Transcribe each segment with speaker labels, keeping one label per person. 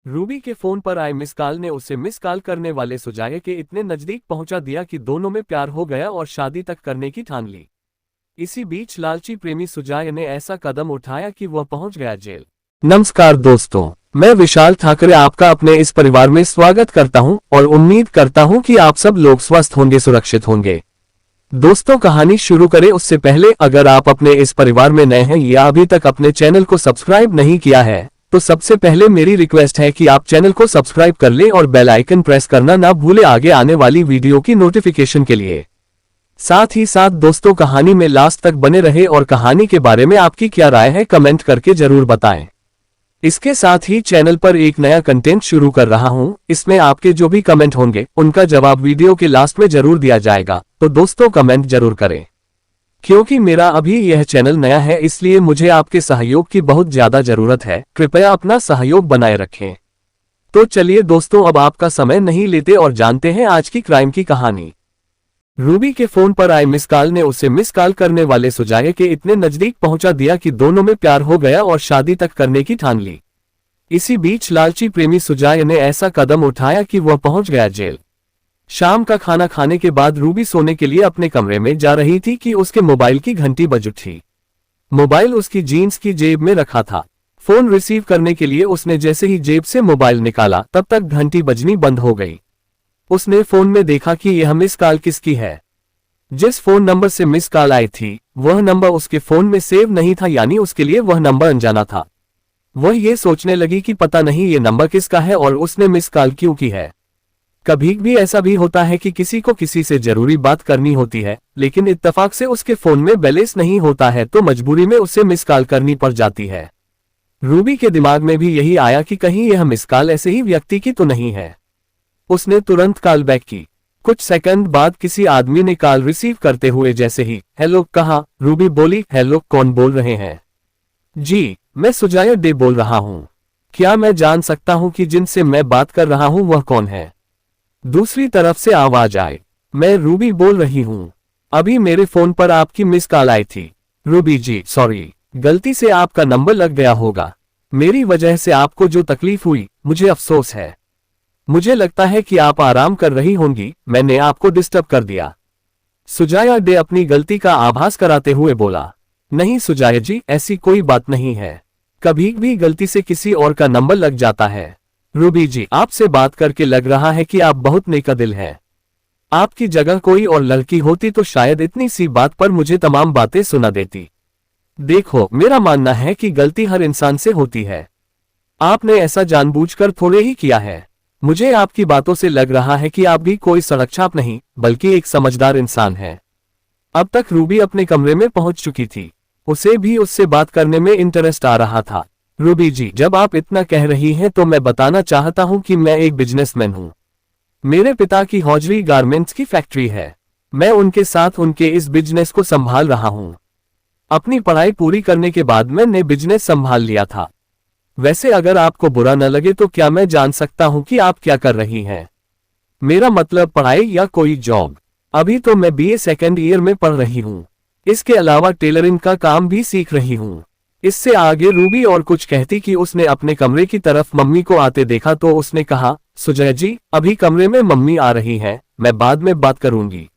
Speaker 1: Ruby के phone पर आए मिस कॉल ने उसे मिस कॉल करने वाले सुजाय के इतने नजदीक पहुंचा दिया कि दोनों में प्यार हो गया और शादी तक करने की ठान ली। इसी बीच लालची प्रेमी सुजाय ने ऐसा कदम उठाया कि वह पहुंच गया जेल। नमस्कार दोस्तों, मैं विशाल ठाकरे आपका अपने इस परिवार में स्वागत करता हूं और उम्मीद करता हूं कि आप सब लोग स्वस्थ होंगे, सुरक्षित होंगे। दोस्तों, कहानी शुरू करें उससे पहले अगर आप अपने इस परिवार में नए हैं या अभी तक अपने चैनल को सब्सक्राइब नहीं किया है तो सबसे पहले मेरी रिक्वेस्ट है कि आप चैनल को सब्सक्राइब कर लें और बेल आइकन प्रेस करना ना भूलें आगे आने वाली वीडियो की नोटिफिकेशन के लिए। साथ ही साथ दोस्तों, कहानी में लास्ट तक बने रहे और कहानी के बारे में आपकी क्या राय है कमेंट करके जरूर बताएं। इसके साथ ही चैनल पर एक नया कंटेंट शुरू कर रहा हूं, इसमें आपके जो भी कमेंट होंगे उनका जवाब वीडियो के लास्ट में जरूर दिया जाएगा, तो दोस्तों कमेंट जरूर करें। क्योंकि मेरा अभी यह चैनल नया है इसलिए मुझे आपके सहयोग की बहुत ज्यादा जरूरत है, कृपया अपना सहयोग बनाए रखें। तो चलिए दोस्तों, अब आपका समय नहीं लेते और जानते हैं आज की क्राइम की कहानी। रूबी के फोन पर आए मिस कॉल ने उसे मिस कॉल करने वाले सुजाय के इतने नजदीक पहुंचा दिया कि दोनों में प्यार हो गया और शादी तक करने की ठान ली। इसी बीच लालची प्रेमी सुजाय ने ऐसा कदम उठाया कि वह पहुंच गया जेल। शाम का खाना खाने के बाद रूबी सोने के लिए अपने कमरे में जा रही थी कि उसके मोबाइल की घंटी बज उठी। मोबाइल उसकी जीन्स की जेब में रखा था। फोन रिसीव करने के लिए उसने जैसे ही जेब से मोबाइल निकाला तब तक घंटी बजनी बंद हो गई। उसने फोन में देखा कि यह मिस कॉल किसकी है। जिस फोन नंबर से मिस कॉल आई थी वह नंबर उसके फोन में सेव नहीं था, यानी उसके लिए वह नंबर अनजाना था। वह ये सोचने लगी कि पता नहीं ये नंबर किसका है और उसने मिस कॉल क्यों की है। कभी भी ऐसा भी होता है कि किसी को किसी से जरूरी बात करनी होती है लेकिन इत्तेफाक से उसके फोन में बैलेंस नहीं होता है तो मजबूरी में उसे मिस कॉल करनी पड़ जाती है। रूबी के दिमाग में भी यही आया कि कहीं यह मिस कॉल ऐसे ही व्यक्ति की तो नहीं है। उसने तुरंत कॉल बैक की। कुछ सेकंड बाद किसी आदमी ने कॉल रिसीव करते हुए जैसे ही हेलो कहा, रूबी बोली, हेलो कौन बोल रहे हैं? जी, मैं सुजाय डे बोल रहा हूं। क्या मैं जान सकता हूं कि जिनसे मैं बात कर रहा हूं वह कौन है? दूसरी तरफ से आवाज आए, मैं रूबी बोल रही हूं। अभी मेरे फोन पर आपकी मिस कॉल आई थी। रूबी जी, सॉरी, गलती से आपका नंबर लग गया होगा। मेरी वजह से आपको जो तकलीफ हुई मुझे अफसोस है। मुझे लगता है कि आप आराम कर रही होंगी, मैंने आपको डिस्टर्ब कर दिया। सुजाय डे अपनी गलती का आभास कराते हुए बोला, नहीं सुजाय जी, ऐसी कोई बात नहीं है। कभी भी गलती से किसी और का नंबर लग जाता है। रूबी जी, आपसे बात करके लग रहा है कि आप बहुत नेका दिल हैं। आपकी जगह कोई और लड़की होती तो शायद इतनी सी बात पर मुझे तमाम बातें सुना देती। देखो, मेरा मानना है कि गलती हर इंसान से होती है। आपने ऐसा जानबूझकर थोड़े ही किया है। मुझे आपकी बातों से लग रहा है कि आप भी कोई सड़क छाप नहीं बल्कि एक समझदार इंसान है। अब तक रूबी अपने कमरे में पहुंच चुकी थी। उसे भी उससे बात करने में इंटरेस्ट आ रहा था। रूबी जी, जब आप इतना कह रही हैं तो मैं बताना चाहता हूं कि मैं एक बिजनेसमैन हूं। मेरे पिता की हौजरी गारमेंट्स की फैक्ट्री है। मैं उनके साथ उनके इस बिजनेस को संभाल रहा हूं। अपनी पढ़ाई पूरी करने के बाद मैंने बिजनेस संभाल लिया था। वैसे अगर आपको बुरा न लगे तो क्या मैं जान सकता हूं कि आप क्या कर रही हैं? मेरा मतलब पढ़ाई या कोई जॉब? अभी तो मैं बीए सेकेंड ईयर में पढ़ रही हूं। इसके अलावा टेलरिंग का काम भी सीख रही हूं। इससे आगे रूबी और कुछ कहती कि उसने अपने कमरे की तरफ मम्मी को आते देखा तो उसने कहा, सुजय जी, अभी कमरे में मम्मी आ रही हैं, मैं बाद में बात करूंगी।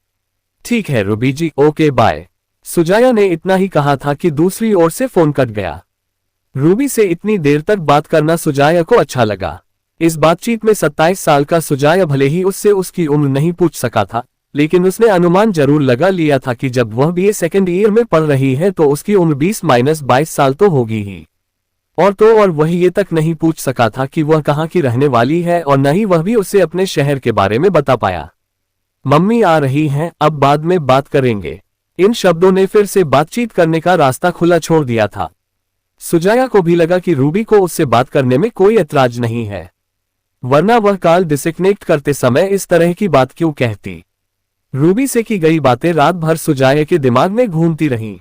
Speaker 1: ठीक है रूबी जी, ओके बाय। सुजाया ने इतना ही कहा था कि दूसरी ओर से फोन कट गया। रूबी से इतनी देर तक बात करना सुजाया को अच्छा लगा। इस बातचीत में 27 साल का सुजाया भले ही उससे उसकी उम्र नहीं पूछ सका था, लेकिन उसने अनुमान जरूर लगा लिया था कि जब वह बीए सेकेंड ईयर में पढ़ रही है तो उसकी उम्र 20-22 साल तो होगी ही। और वह ये तक नहीं पूछ सका था कि वह कहाँ की रहने वाली है और न ही वह भी उसे अपने शहर के बारे में बता पाया। मम्मी आ रही हैं, अब बाद में बात करेंगे। इन शब्दों ने फिर से बातचीत करने का रास्ता खुला छोड़ दिया था। सुजाया को भी लगा कि रूबी को उससे बात करने में कोई ऐतराज नहीं है, वरना वह कॉल डिस्कनेक्ट करते समय इस तरह की बात क्यों कहती। रूबी से की गई बातें रात भर सुजाया के दिमाग में घूमती रहीं।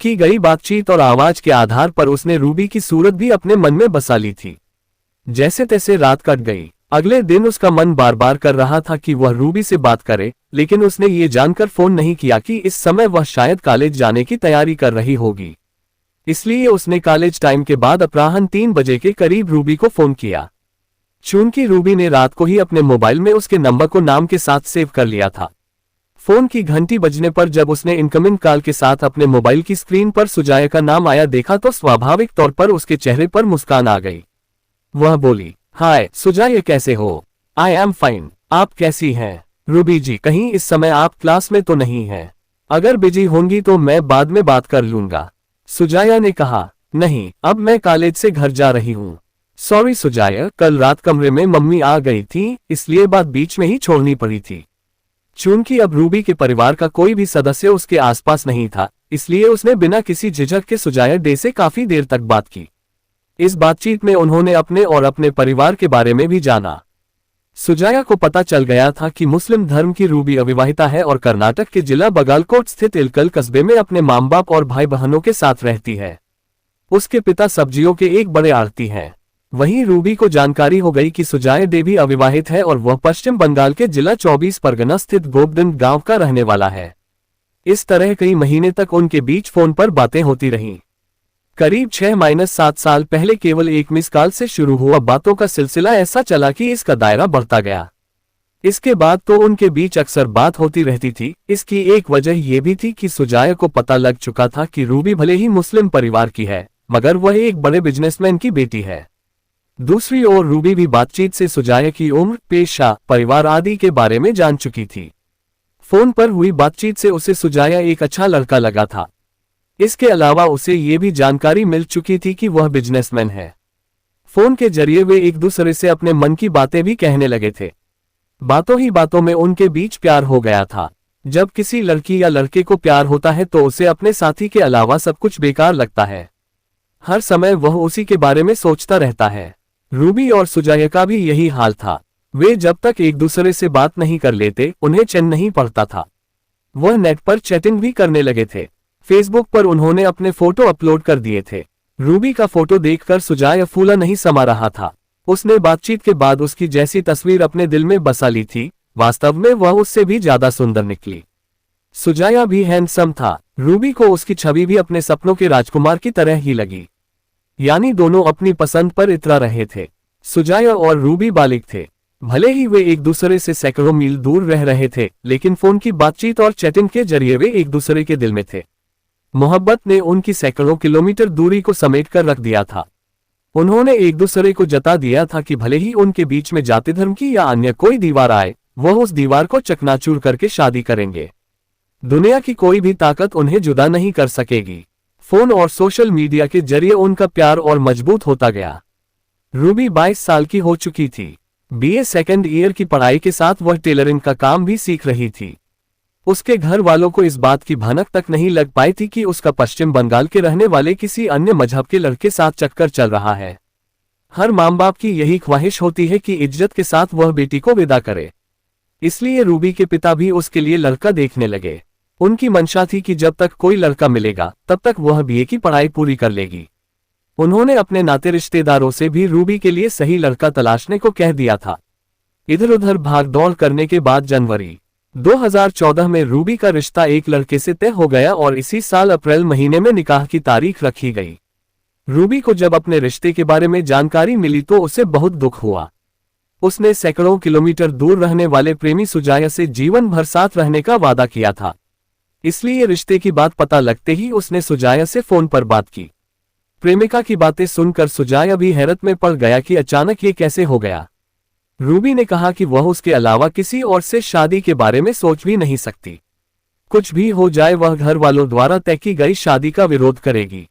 Speaker 1: की गई बातचीत और आवाज के आधार पर उसने रूबी की सूरत भी अपने मन में बसा ली थी। जैसे तैसे रात कट गई। अगले दिन उसका मन बार बार कर रहा था कि वह रूबी से बात करे, लेकिन उसने ये जानकर फोन नहीं किया कि इस समय वह शायद कॉलेज जाने की तैयारी कर रही होगी। इसलिए उसने कॉलेज टाइम के बाद अपराह्न 3 बजे के करीब रूबी को फोन किया। चूंकि रूबी ने रात को ही अपने मोबाइल में उसके नंबर को नाम के साथ सेव कर लिया था। फोन की घंटी बजने पर जब उसने इनकमिंग कॉल के साथ अपने मोबाइल की स्क्रीन पर सुजाया का नाम आया देखा तो स्वाभाविक तौर पर उसके चेहरे पर मुस्कान आ गई। वह बोली, हाय सुजाया, कैसे हो? आई एम फाइन, आप कैसी हैं? रूबी जी, कहीं इस समय आप क्लास में तो नहीं हैं? अगर बिजी होंगी तो मैं बाद में बात कर लूंगा। सुजाया ने कहा, नहीं, अब मैं कॉलेज से घर जा रही हूँ। सॉरी सुजाया, कल रात कमरे में मम्मी आ गई थी, इसलिए बात बीच में ही छोड़नी पड़ी थी। चूंकि अब रूबी के परिवार का कोई भी सदस्य उसके आसपास नहीं था, इसलिए उसने बिना किसी झिझक के सुजाया डे से काफी देर तक बात की। इस बातचीत में उन्होंने अपने और अपने परिवार के बारे में भी जाना। सुजाया को पता चल गया था कि मुस्लिम धर्म की रूबी अविवाहिता है और कर्नाटक के जिला बगालकोट स्थित इलकल कस्बे में अपने मां बाप और भाई बहनों के साथ रहती है। उसके पिता सब्जियों के एक बड़े आढ़ती हैं। वहीं रूबी को जानकारी हो गई कि सुजाया देवी अविवाहित है और वह पश्चिम बंगाल के जिला 24 परगना स्थित गोपदन गांव का रहने वाला है। इस तरह कई महीने तक उनके बीच फोन पर बातें होती रहीं। करीब 6-7 साल पहले केवल एक मिस कॉल से शुरू हुआ बातों का सिलसिला ऐसा चला कि इसका दायरा बढ़ता गया। इसके बाद तो उनके बीच अक्सर बात होती रहती थी। इसकी एक वजह यह भी थी कि सुजाया को पता लग चुका था कि रूबी भले ही मुस्लिम परिवार की है, मगर वह एक बड़े बिजनेसमैन की बेटी है। दूसरी ओर रूबी भी बातचीत से सुजाया की उम्र, पेशा, परिवार आदि के बारे में जान चुकी थी। फोन पर हुई बातचीत से उसे सुजाया एक अच्छा लड़का लगा था। इसके अलावा उसे ये भी जानकारी मिल चुकी थी कि वह बिजनेसमैन है। फोन के जरिए वे एक दूसरे से अपने मन की बातें भी कहने लगे थे। बातों ही बातों में उनके बीच प्यार हो गया था। जब किसी लड़की या लड़के को प्यार होता है तो उसे अपने साथी के अलावा सब कुछ बेकार लगता है। हर समय वह उसी के बारे में सोचता रहता है। रूबी और सुजाया का भी यही हाल था। वे जब तक एक दूसरे से बात नहीं कर लेते उन्हें चैन नहीं पड़ता था। वह नेट पर चैटिंग भी करने लगे थे। फेसबुक पर उन्होंने अपने फोटो अपलोड कर दिए थे। रूबी का फोटो देखकर सुजाया फूला नहीं समा रहा था। उसने बातचीत के बाद उसकी जैसी तस्वीर अपने दिल में बसा ली थी। वास्तव में वह उससे भी ज्यादा सुंदर निकली। सुजाया भी हैंडसम था। रूबी को उसकी छवि भी अपने सपनों के राजकुमार की तरह ही लगी। यानी दोनों अपनी पसंद पर इतरा रहे थे। सुजाया और रूबी बालिग थे। भले ही वे एक दूसरे से सैकड़ों मील दूर रह रहे थे, लेकिन फोन की बातचीत और चैटिंग के जरिए वे एक दूसरे के दिल में थे। मोहब्बत ने उनकी सैकड़ों किलोमीटर दूरी को समेट कर रख दिया था। उन्होंने एक दूसरे को जता दिया था कि भले ही उनके बीच में जाति धर्म की या अन्य कोई दीवार आए, वह उस दीवार को चकनाचूर करके शादी करेंगे। दुनिया की कोई भी ताकत उन्हें जुदा नहीं कर सकेगी। फोन और सोशल मीडिया के जरिए उनका प्यार और मजबूत होता गया। रूबी 22 साल की हो चुकी थी। बीए सेकेंड ईयर की पढ़ाई के साथ वह टेलरिंग का काम भी सीख रही थी। उसके घर वालों को इस बात की भनक तक नहीं लग पाई थी कि उसका पश्चिम बंगाल के रहने वाले किसी अन्य मजहब के लड़के साथ चक्कर चल रहा है। हर मां बाप की यही ख्वाहिश होती है कि इज्जत के साथ वह बेटी को विदा करे। इसलिए रूबी के पिता भी उसके लिए लड़का देखने लगे। उनकी मंशा थी कि जब तक कोई लड़का मिलेगा तब तक वह बीए की पढ़ाई पूरी कर लेगी। उन्होंने अपने नाते रिश्तेदारों से भी रूबी के लिए सही लड़का तलाशने को कह दिया था। इधर उधर भाग दौड़ करने के बाद जनवरी 2014 में रूबी का रिश्ता एक लड़के से तय हो गया और इसी साल अप्रैल महीने में निकाह की तारीख रखी गई। रूबी को जब अपने रिश्ते के बारे में जानकारी मिली तो उसे बहुत दुख हुआ। उसने सैकड़ों किलोमीटर दूर रहने वाले प्रेमी सुजाया से जीवन भर साथ रहने का वादा किया था। इसलिए रिश्ते की बात पता लगते ही उसने सुजाया से फोन पर बात की। प्रेमिका की बातें सुनकर सुजाया भी हैरत में पड़ गया कि अचानक ये कैसे हो गया। रूबी ने कहा कि वह उसके अलावा किसी और से शादी के बारे में सोच भी नहीं सकती। कुछ भी हो जाए वह घर वालों द्वारा तय की गई शादी का विरोध करेगी।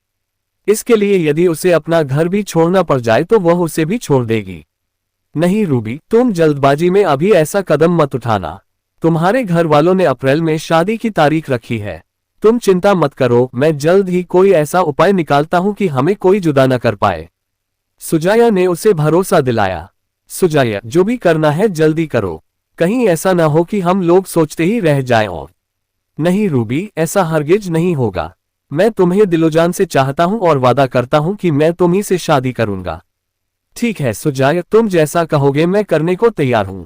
Speaker 1: इसके लिए यदि उसे अपना घर भी छोड़ना पड़ जाए तो वह उसे भी छोड़ देगी। नहीं रूबी, तुम जल्दबाजी में अभी ऐसा कदम मत उठाना। तुम्हारे घर वालों ने अप्रैल में शादी की तारीख रखी है। तुम चिंता मत करो, मैं जल्द ही कोई ऐसा उपाय निकालता हूं कि हमें कोई जुदा न कर पाए। सुजाया ने उसे भरोसा दिलाया। सुजाया, जो भी करना है जल्दी करो, कहीं ऐसा ना हो कि हम लोग सोचते ही रह जाएं। और नहीं रूबी, ऐसा हरगिज नहीं होगा। मैं तुम्हें दिलोजान से चाहता हूं और वादा करता हूं कि मैं तुम्ही से शादी करूंगा। ठीक है सुजाया, तुम जैसा कहोगे मैं करने को तैयार हूं।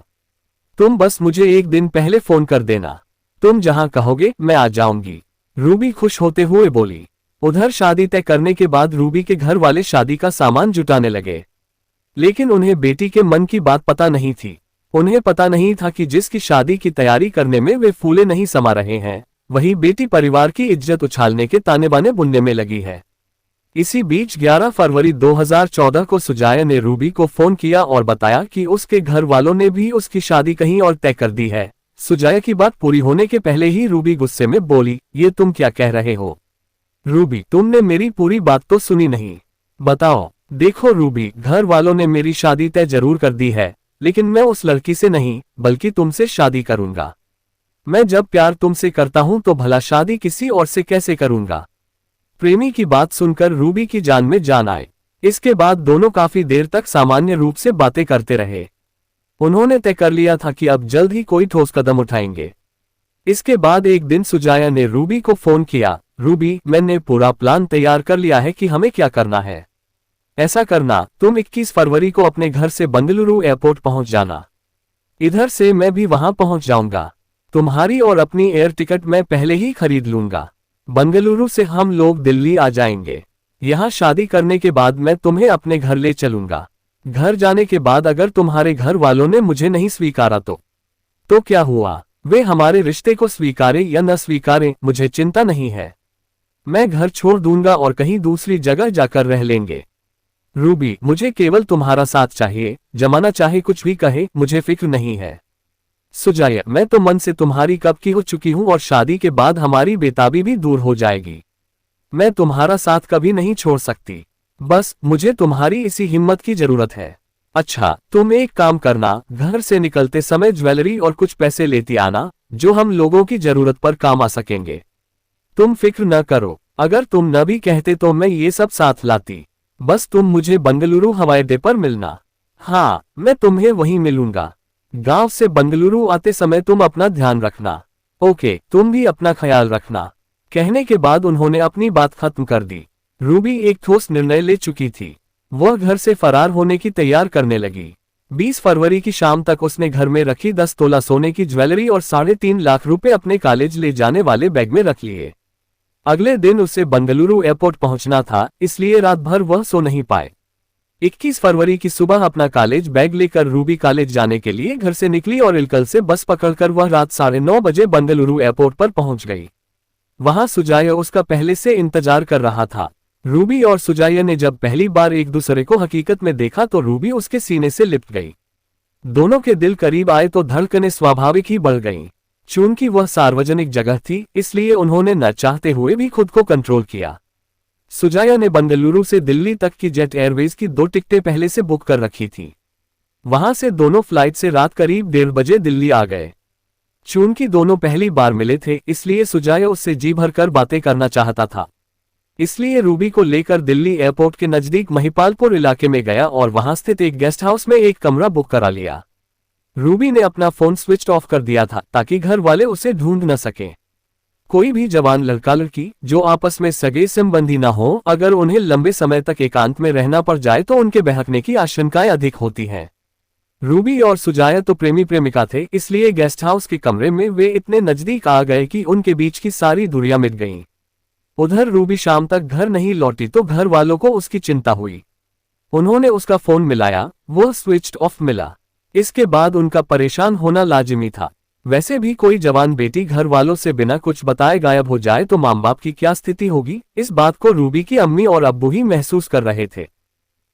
Speaker 1: तुम बस मुझे एक दिन पहले फोन कर देना। तुम जहां कहोगे मैं आ जाऊंगी। रूबी खुश होते हुए बोली। उधर शादी तय करने के बाद रूबी के घर वाले शादी का सामान जुटाने लगे। लेकिन उन्हें बेटी के मन की बात पता नहीं थी। उन्हें पता नहीं था कि जिसकी शादी की तैयारी करने में वे फूले नहीं समा रहे हैं, वही बेटी परिवार की इज्जत उछालने के ताने बाने बुनने में लगी है। इसी बीच 11 फरवरी 2014 को सुजाया ने रूबी को फोन किया और बताया कि उसके घर वालों ने भी उसकी शादी कहीं और तय कर दी है। सुजाया की बात पूरी होने के पहले ही रूबी गुस्से में बोली, ये तुम क्या कह रहे हो? रूबी, तुमने मेरी पूरी बात तो सुनी नहीं। बताओ। देखो रूबी, घर वालों ने मेरी शादी तय जरूर कर दी है, लेकिन मैं उस लड़की से नहीं बल्कि तुमसे शादी करूंगा। मैं जब प्यार तुमसे करता हूं तो भला शादी किसी और से कैसे करूंगा? प्रेमी की बात सुनकर रूबी की जान में जान आए। इसके बाद दोनों काफी देर तक सामान्य रूप से बातें करते रहे। उन्होंने तय कर लिया था कि अब जल्द ही कोई ठोस कदम उठाएंगे। इसके बाद एक दिन सुजाया ने रूबी को फोन किया, रूबी, मैंने पूरा प्लान तैयार कर लिया है कि हमें क्या करना है। ऐसा करना, तुम 21 फरवरी को अपने घर से बंगलुरु एयरपोर्ट पहुंच जाना। इधर से मैं भी वहां पहुंच जाऊंगा। तुम्हारी और अपनी एयर टिकट मैं पहले ही खरीद लूंगा। बंगलुरु से हम लोग दिल्ली आ जाएंगे। यहाँ शादी करने के बाद मैं तुम्हें अपने घर ले चलूंगा। घर जाने के बाद अगर तुम्हारे घर वालों ने मुझे नहीं स्वीकारा तो क्या हुआ? वे हमारे रिश्ते को स्वीकारे या न स्वीकारें, मुझे चिंता नहीं है। मैं घर छोड़ दूंगा और कहीं दूसरी जगह जाकर रह लेंगे। रूबी, मुझे केवल तुम्हारा साथ चाहिए, जमाना चाहे कुछ भी कहे, मुझे फिक्र नहीं है। सुजाया, मैं तो मन से तुम्हारी कब की हो चुकी हूं और शादी के बाद हमारी बेताबी भी दूर हो जाएगी। मैं तुम्हारा साथ कभी नहीं छोड़ सकती। बस मुझे तुम्हारी इसी हिम्मत की जरूरत है। अच्छा, तुम एक काम करना, घर से निकलते समय ज्वेलरी और कुछ पैसे लेती आना, जो हम लोगों की जरूरत पर काम आ सकेंगे। तुम फिक्र न करो, अगर तुम न भी कहते तो मैं ये सब साथ लाती। बस तुम मुझे बंगलुरु हवाई अड्डे पर मिलना। हाँ, मैं तुम्हें वहीं मिलूंगा। गांव से बंगलुरु आते समय तुम अपना ध्यान रखना। ओके, तुम भी अपना ख्याल रखना। कहने के बाद उन्होंने अपनी बात खत्म कर दी। रूबी एक ठोस निर्णय ले चुकी थी। वह घर से फरार होने की तैयार करने लगी। 20 फरवरी की शाम तक उसने घर में रखी 10 तोला सोने की ज्वेलरी और 3.5 लाख रुपए अपने कॉलेज ले जाने वाले बैग में रख लिए। अगले दिन उसे बंगलुरु एयरपोर्ट पहुंचना था, इसलिए रात भर वह सो नहीं पाए। 21 फरवरी की सुबह अपना कॉलेज बैग लेकर रूबी कॉलेज जाने के लिए घर से निकली और इलकल से बस पकड़कर वह रात 9:30 बजे बंगलुरु एयरपोर्ट पर पहुंच गई। वहां सुजाया उसका पहले से इंतजार कर रहा था। रूबी और सुजाया ने जब पहली बार एक दूसरे को हकीकत में देखा तो रूबी उसके सीने से लिपट गई। दोनों के दिल करीब आए तो धड़कनें स्वाभाविक ही बढ़ गईं। चूंकि वह सार्वजनिक जगह थी, इसलिए उन्होंने न चाहते हुए भी खुद को कंट्रोल किया। सुजाया ने बंगलुरु से दिल्ली तक की जेट एयरवेज की 2 टिकटें पहले से बुक कर रखी थी। वहां से दोनों फ्लाइट से रात करीब 1:30 बजे दिल्ली आ गए। चूंकि दोनों पहली बार मिले थे, इसलिए सुजाया उससे जी भरकर बातें करना चाहता था। इसलिए रूबी को लेकर दिल्ली एयरपोर्ट के नजदीक महिपालपुर इलाके में गया और वहां स्थित एक गेस्ट हाउस में एक कमरा बुक करा लिया। रूबी ने अपना फोन स्विच ऑफ कर दिया था ताकि घर वाले उसे ढूंढ न सकें। कोई भी जवान लड़का लड़की जो आपस में सगे संबंधी न हो, अगर उन्हें लंबे समय तक एकांत में रहना पड़ जाए तो उनके बहकने की आशंकाएं अधिक होती हैं। रूबी और सुजाया तो प्रेमी प्रेमिका थे, इसलिए गेस्ट हाउस के कमरे में वे इतने नजदीक आ गए कि उनके बीच की सारी दूरियां मिट गईं। उधर रूबी शाम तक घर नहीं लौटी तो घर वालों को उसकी चिंता हुई। उन्होंने उसका फोन मिलाया, वह स्विच्ड ऑफ मिला। इसके बाद उनका परेशान होना लाजिमी था। वैसे भी कोई जवान बेटी घर वालों से बिना कुछ बताए गायब हो जाए तो माँ बाप की क्या स्थिति होगी, इस बात को रूबी की अम्मी और अब्बू ही महसूस कर रहे थे।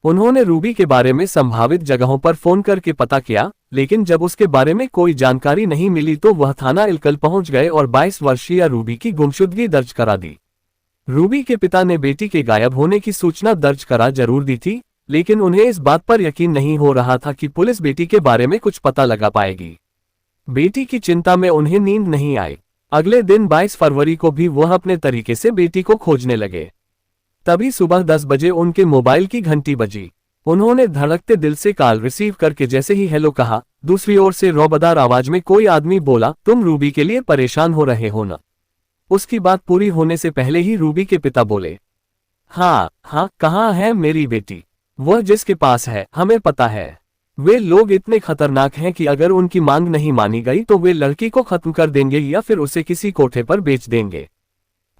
Speaker 1: उन्होंने रूबी के बारे में संभावित जगहों पर फोन करके पता किया, लेकिन जब उसके बारे में कोई जानकारी नहीं मिली तो वह थाना इलकल पहुंच गए और 22 वर्षीय रूबी की गुमशुदगी दर्ज करा दी। रूबी के पिता ने बेटी के गायब होने की सूचना दर्ज करा जरूर दी थी, लेकिन उन्हें इस बात पर यकीन नहीं हो रहा था कि पुलिस बेटी के बारे में कुछ पता लगा पाएगी। बेटी की चिंता में उन्हें नींद नहीं आई। अगले दिन 22 फरवरी को भी वह अपने तरीके से बेटी को खोजने लगे। तभी सुबह 10 बजे उनके मोबाइल की घंटी बजी। उन्होंने धड़कते दिल से कॉल रिसीव करके जैसे ही हेलो कहा, दूसरी ओर से रौबदार आवाज में कोई आदमी बोला, तुम रूबी के लिए परेशान हो रहे हो न? उसकी बात पूरी होने से पहले ही रूबी के पिता बोले, हाँ, कहाँ है मेरी बेटी? वह जिसके पास है, हमें पता है। वे लोग इतने खतरनाक हैं कि अगर उनकी मांग नहीं मानी गई तो वे लड़की को खत्म कर देंगे या फिर उसे किसी कोठे पर बेच देंगे।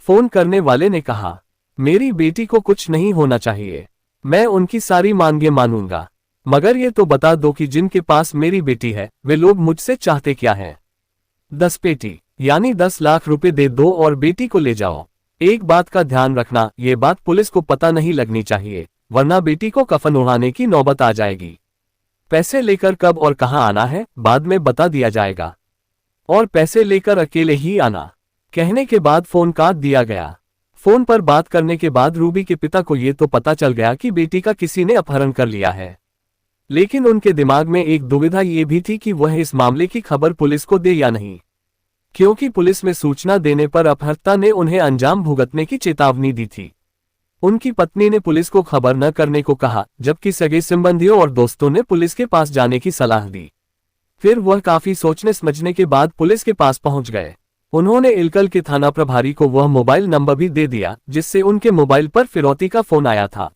Speaker 1: फोन करने वाले ने कहा, मेरी बेटी को कुछ नहीं होना चाहिए। मैं उनकी सारी मांगें मानूंगा। मगर ये तो बता दो कि जिनके पास मेरी बेटी है वे लोग मुझसे चाहते क्या हैं। 10 पेटी यानी 10 लाख रुपए दे दो और बेटी को ले जाओ। एक बात का ध्यान रखना, ये बात पुलिस को पता नहीं लगनी चाहिए, वरना बेटी को कफन उड़ाने की नौबत आ जाएगी। पैसे लेकर कब और कहां आना है बाद में बता दिया जाएगा, और पैसे लेकर अकेले ही आना। कहने के बाद फोन काट दिया गया। फोन पर बात करने के बाद रूबी के पिता को ये तो पता चल गया कि बेटी का किसी ने अपहरण कर लिया है, लेकिन उनके दिमाग में एक दुविधा ये भी थी कि वह इस मामले की खबर पुलिस को दे या नहीं, क्योंकि पुलिस में सूचना देने पर अपहर्ता ने उन्हें अंजाम भुगतने की चेतावनी दी थी। उनकी पत्नी ने पुलिस को खबर न करने को कहा, जबकि सगे संबंधियों और दोस्तों ने पुलिस के पास जाने की सलाह दी। फिर वह काफी सोचने समझने के बाद पुलिस के पास पहुंच गए। उन्होंने इलकल के थाना प्रभारी को वह मोबाइल नंबर भी दे दिया जिससे उनके मोबाइल पर फिरौती का फोन आया था।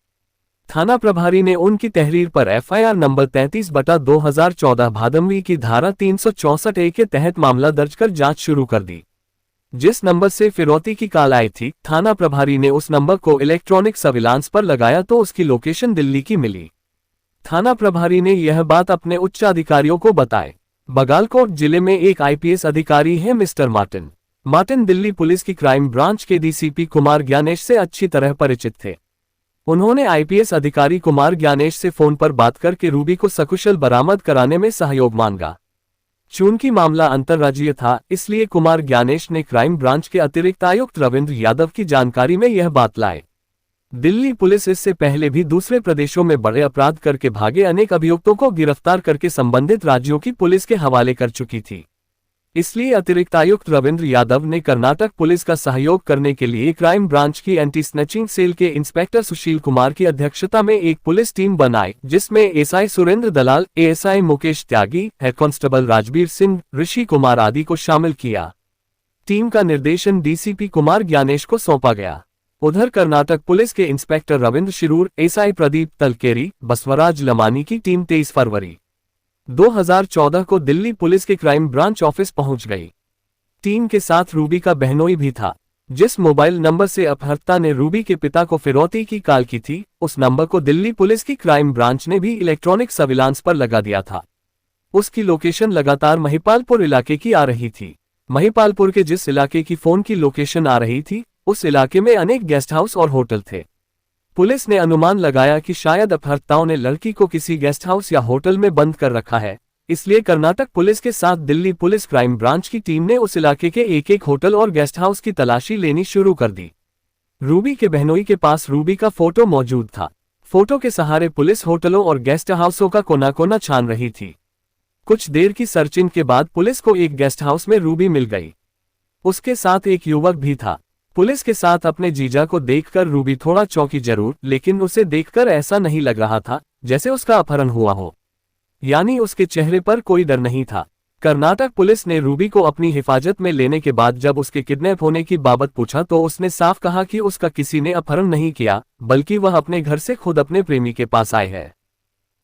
Speaker 1: थाना प्रभारी ने उनकी तहरीर पर एफआईआर नंबर 33/2014 भादमवी की धारा 364A के तहत मामला दर्ज कर जांच शुरू कर दी। जिस नंबर से फिरौती की कॉल आई थी, थाना प्रभारी ने उस नंबर को इलेक्ट्रॉनिक सर्विलांस पर लगाया तो उसकी लोकेशन दिल्ली की मिली। थाना प्रभारी ने यह बात अपने उच्च अधिकारियों को बताई। बगालकोट जिले में एक आईपीएस अधिकारी है mister Martin. Martin Delhi police की क्राइम ब्रांच के डीसीपी कुमार ज्ञानेश से अच्छी तरह परिचित थे। उन्होंने आईपीएस अधिकारी कुमार ज्ञानेश से फोन पर बात करके रूबी को सकुशल बरामद कराने में सहयोग मांगा। चूंकि मामला अंतर्राज्यीय था, इसलिए कुमार ज्ञानेश ने क्राइम ब्रांच के अतिरिक्त आयुक्त रविंद्र यादव की जानकारी में यह बात लाए। दिल्ली पुलिस इससे पहले भी दूसरे प्रदेशों में बड़े अपराध करके भागे अनेक अभियुक्तों को गिरफ्तार करके संबंधित राज्यों की पुलिस के हवाले कर चुकी थी। इसलिए अतिरिक्त आयुक्त रविंद्र यादव ने कर्नाटक पुलिस का सहयोग करने के लिए क्राइम ब्रांच की एंटी स्नैचिंग सेल के इंस्पेक्टर सुशील कुमार की अध्यक्षता में एक पुलिस टीम बनाई, जिसमें एसआई सुरेंद्र दलाल, एएसआई मुकेश त्यागी, हेड कांस्टेबल राजबीर सिंह, ऋषि कुमार आदि को शामिल किया। टीम का निर्देशन डीसीपी कुमार ज्ञानेश को सौंपा गया। उधर कर्नाटक पुलिस के इंस्पेक्टर रविंद्र शिरूर, एसआई प्रदीप तलकेरी, बसवराज लमानी की टीम 23 फरवरी 2014 को दिल्ली पुलिस के क्राइम ब्रांच ऑफिस पहुंच गई। टीम के साथ रूबी का बहनोई भी था। जिस मोबाइल नंबर से अपहर्ता ने रूबी के पिता को फिरौती की कॉल की थी, उस नंबर को दिल्ली पुलिस की क्राइम ब्रांच ने भी इलेक्ट्रॉनिक सर्विलांस पर लगा दिया था। उसकी लोकेशन लगातार महिपालपुर इलाके की आ रही थी। महिपालपुर के जिस इलाके की फोन की लोकेशन आ रही थी, उस इलाके में अनेक गेस्ट हाउस और होटल थे। पुलिस ने अनुमान लगाया कि शायद अपहर्ताओं ने लड़की को किसी गेस्ट हाउस या होटल में बंद कर रखा है, इसलिए कर्नाटक पुलिस के साथ दिल्ली पुलिस क्राइम ब्रांच की टीम ने उस इलाके के एक होटल और गेस्ट हाउस की तलाशी लेनी शुरू कर दी। रूबी के बहनोई के पास रूबी का फोटो मौजूद था। फोटो के सहारे पुलिस होटलों और गेस्ट हाउसों का कोना कोना छान रही थी। कुछ देर की सर्चिंग के बाद पुलिस को एक गेस्ट हाउस में रूबी मिल गई। उसके साथ एक युवक भी था। पुलिस के साथ अपने जीजा को देखकर रूबी थोड़ा चौंकी जरूर, लेकिन उसे देखकर ऐसा नहीं लग रहा था जैसे उसका अपहरण हुआ हो, यानी उसके चेहरे पर कोई डर नहीं था। कर्नाटक पुलिस ने रूबी को अपनी हिफाजत में लेने के बाद जब उसके किडनैप होने की बाबत पूछा तो उसने साफ कहा कि उसका किसी ने अपहरण नहीं किया, बल्कि वह अपने घर से खुद अपने प्रेमी के पास आए है।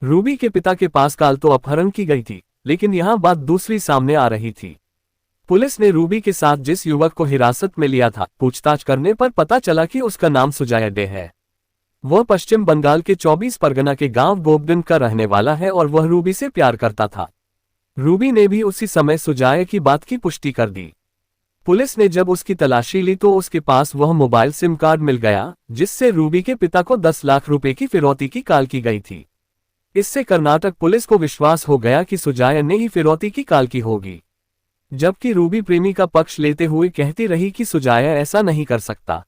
Speaker 1: रूबी के पिता के पास कॉल तो अपहरण की गई थी, लेकिन यहाँ बात दूसरी सामने आ रही थी। पुलिस ने रूबी के साथ जिस युवक को हिरासत में लिया था, पूछताछ करने पर पता चला कि उसका नाम सुजाय डे है। वह पश्चिम बंगाल के 24 परगना के गांव गोपगंज का रहने वाला है और वह रूबी से प्यार करता था। रूबी ने भी उसी समय सुजाय की बात की पुष्टि कर दी। पुलिस ने जब उसकी तलाशी ली तो उसके पास वह मोबाइल सिम कार्ड मिल गया जिससे रूबी के पिता को 10 लाख रुपए की फिरौती की कॉल की गई थी। इससे कर्नाटक पुलिस को विश्वास हो गया कि सुजाय ने ही फिरौती की कॉल की होगी, जबकि रूबी प्रेमी का पक्ष लेते हुए कहती रही कि सुजाय ऐसा नहीं कर सकता।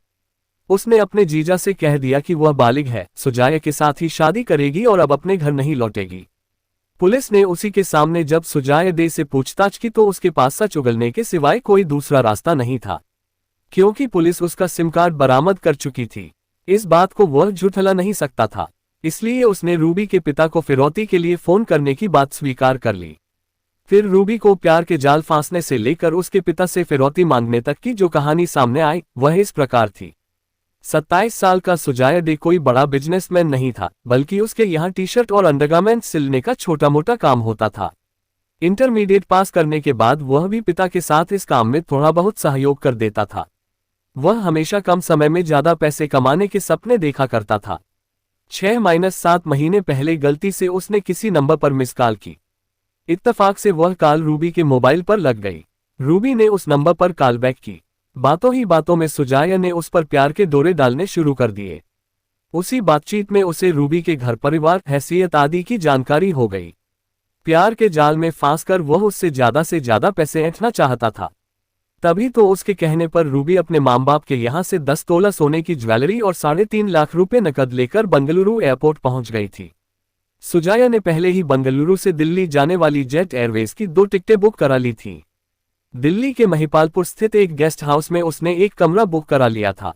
Speaker 1: उसने अपने जीजा से कह दिया कि वह बालिग है, सुजाय के साथ ही शादी करेगी और अब अपने घर नहीं लौटेगी। पुलिस ने उसी के सामने जब सुजाय डे से पूछताछ की तो उसके पास सच उगलने के सिवाय कोई दूसरा रास्ता नहीं था, क्योंकि पुलिस उसका सिम कार्ड बरामद कर चुकी थी। इस बात को वह झुठला नहीं सकता था, इसलिए उसने रूबी के पिता को फिरौती के लिए फोन करने की बात स्वीकार कर ली। फिर रूबी को प्यार के जाल फांसने से लेकर उसके पिता से फिरौती मांगने तक की जो कहानी सामने आई वह इस प्रकार थी। 27 साल का सुजाय डे कोई बड़ा बिजनेसमैन नहीं था, बल्कि उसके यहाँ टी शर्ट और अंडरगारमेंट सिलने का छोटा मोटा काम होता था। इंटरमीडिएट पास करने के बाद वह भी पिता के साथ इस काम में थोड़ा बहुत सहयोग कर देता था। वह हमेशा कम समय में ज्यादा पैसे कमाने के सपने देखा करता था। 6-7 महीने पहले गलती से उसने किसी नंबर पर मिस कॉल की। इत्तफाक से वह कॉल रूबी के मोबाइल पर लग गई। रूबी ने उस नंबर पर कॉल बैक की। बातों ही बातों में सुजाया ने उस पर प्यार के दौरे डालने शुरू कर दिए। उसी बातचीत में उसे रूबी के घर परिवार, हैसियत आदि की जानकारी हो गई। प्यार के जाल में फांसकर वह उससे ज्यादा पैसे ऐंठना चाहता था। तभी तो उसके कहने पर रूबी अपने मां बाप के यहाँ से 10 तोला सोने की ज्वेलरी और 3.5 लाख रुपए नकद लेकर बंगलुरु एयरपोर्ट पहुंच गई थी। सुजाया ने पहले ही बंगलुरु से दिल्ली जाने वाली जेट एयरवेज की 2 टिकटें बुक करा ली थीं। दिल्ली के महिपालपुर स्थित एक गेस्ट हाउस में उसने एक कमरा बुक करा लिया था।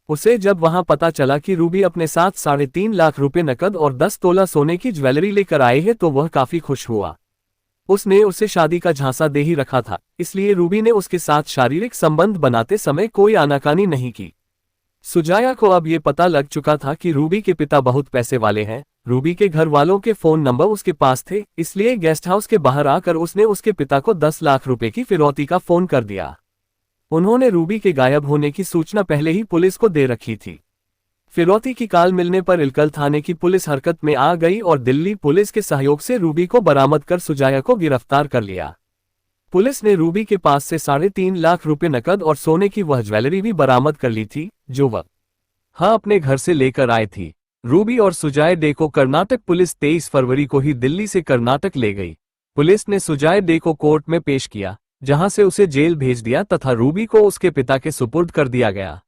Speaker 1: उसे जब वहां पता चला कि रूबी अपने साथ 3.5 लाख रुपए नकद और 10 तोला सोने की ज्वेलरी लेकर आए हैं तो वह काफी खुश हुआ। उसने उसे शादी का झांसा दे ही रखा था, इसलिए रूबी ने उसके साथ शारीरिक संबंध बनाते समय कोई आनाकानी नहीं की। सुजाया को अब ये पता लग चुका था कि रूबी के पिता बहुत पैसे वाले हैं। रूबी के घर वालों के फोन नंबर उसके पास थे, इसलिए गेस्ट हाउस के बाहर आकर उसने उसके पिता को 10 लाख रुपए की फिरौती का फोन कर दिया। उन्होंने रूबी के गायब होने की सूचना पहले ही पुलिस को दे रखी थी। फिरौती की कॉल मिलने पर इलकल थाने की पुलिस हरकत में आ गई और दिल्ली पुलिस के सहयोग से रूबी को बरामद कर सुजाया को गिरफ्तार कर लिया। पुलिस ने रूबी के पास से 3.5 लाख रुपए नकद और सोने की वह ज्वेलरी भी बरामद कर ली थी, जो वह अपने घर से लेकर आए थी। रूबी और सुजाय डे को कर्नाटक पुलिस 23 फरवरी को ही दिल्ली से कर्नाटक ले गई। पुलिस ने सुजाय डे को कोर्ट में पेश किया, जहां से उसे जेल भेज दिया तथा रूबी को उसके पिता के सुपुर्द कर दिया गया।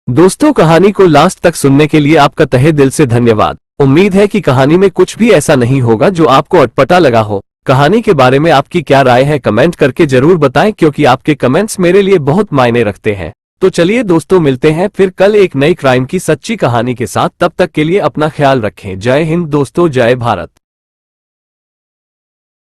Speaker 1: दोस्तों, कहानी को लास्ट तक सुनने के लिए आपका तहे दिल से धन्यवाद। उम्मीद है कि कहानी में कुछ भी ऐसा नहीं होगा जो आपको अटपटा लगा हो। कहानी के बारे में आपकी क्या राय है कमेंट करके जरूर बताएं, क्योंकि आपके कमेंट्स मेरे लिए बहुत मायने रखते हैं। तो चलिए दोस्तों, मिलते हैं फिर कल एक नई क्राइम की सच्ची कहानी के साथ। तब तक के लिए अपना ख्याल रखें। जय हिंद दोस्तों, जय भारत।